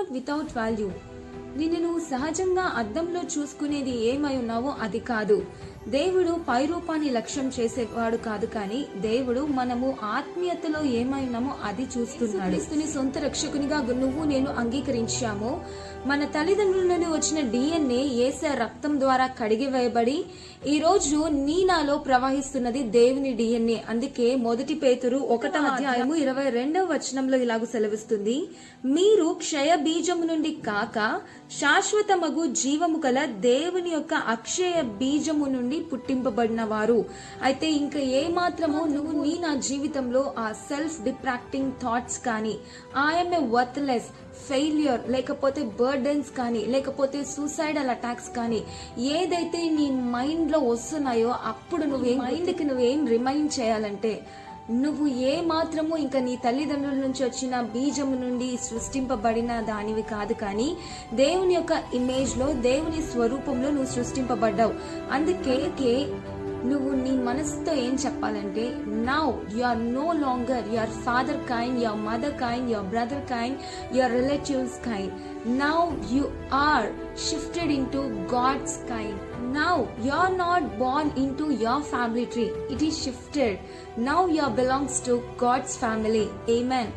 Not without value. నిన్ను నువ్వు సహజంగా అద్దంలో చూసుకునేది ఏమై ఉన్నావో అది కాదు. దేవుడు పైరూపాన్ని లక్ష్యం చేసేవాడు కాదు, కానీ దేవుడు మనము ఆత్మీయతలో ఏమై ఉన్నామో అది చూస్తున్నాడు. క్రీస్తుని సొంత రక్షకునిగా నువ్వు నేను అంగీకరించాము. మన తల్లిదండ్రుల నుండి వచ్చిన DNA యేసు రక్తం ద్వారా కడిగివేయబడి ఈ రోజు నీ నాలో ప్రవహిస్తున్నది దేవుని DNA. అందుకే 1 పేతురు 1:22 ఇలాగ సెలవిస్తుంది, మీరు క్షయ బీజము నుండి కాక శాశ్వతమగు జీవము గల దేవుని యొక్క అక్షయ బీజము నుండి పుట్టింపబడిన వారు. అయితే ఇంకా ఏ మాత్రము నువ్వు నా జీవితంలో ఆ సెల్ఫ్ డిప్రాక్టింగ్ థాట్స్ కానీ, ఐఎమ్ ఏ వర్త్లెస్, ఫెయిల్యూర్, లేకపోతే బర్డెన్స్ కానీ, లేకపోతే సూసైడల్ అటాక్స్ కానీ ఏదైతే నీ మైండ్ లో వస్తున్నాయో అప్పుడు నువ్వేం రిమైండ్ చేయాలంటే, నువ్వు ఏ మాత్రము ఇంకా నీ తల్లిదండ్రుల నుంచి వచ్చిన బీజము నుండి సృష్టింపబడిన దానివి కాదు, కానీ దేవుని యొక్క ఇమేజ్ లో, దేవుని స్వరూపంలో నువ్వు సృష్టింపబడ్డావు. అందుకే నువ్వు నీ మనసుతో ఏం చెప్పాలంటే, now you are no longer your father kind, your mother kind, your brother kind, your relatives kind. Now you are shifted into God's kind. Now you are not born into your family tree. It is shifted. Now you belongs to God's family. Amen.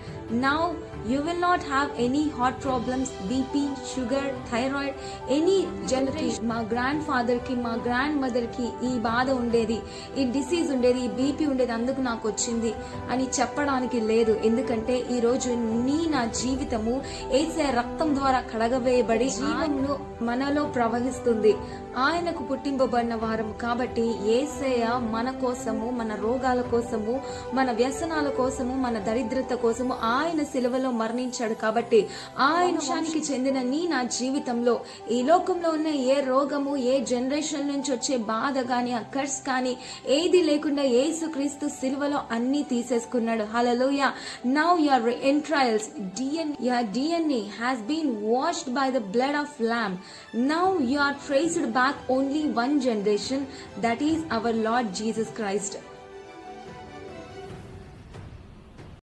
Now you will not have any heart problems, BP, sugar, thyroid, any generation. మా grand father కి, మా grand mother కి ఈ బాధ ఉండేది, ఈ disease ఉండేది, ఈ బీపీ ఉండేది, అందుకు నాకు వచ్చింది అని చెప్పడానికి లేదు. ఎందుకంటే ఈ రోజు నా జీవితము యేసే రక్తం ద్వారా కడగవేయబడి జీవమును మనలో ప్రవహిస్తుంది. ఆయనకు పుట్టింపబడిన వారము కాబట్టి యేసయ్య మన కోసము, మన రోగాల కోసము, మన వ్యసనాల కోసము, మన దరిద్రత కోసము ఆయన సిలువలో మరణించాడు. కాబట్టి ఆయన వంశానికి చెందిన నా జీవితంలో ఈ లోకంలో ఉన్న ఏ రోగము, ఏ జనరేషన్ నుంచి వచ్చే బాధ గాని, ఆ కర్స్ కానీ ఏది లేకుండా యేసుక్రీస్తు సిలువలో అన్ని తీసేసుకున్నాడు. Hallelujah. Now your entrails, your DNA has been washed by the blood of Lamb. Now you are traced back only one generation, that is our Lord Jesus Christ.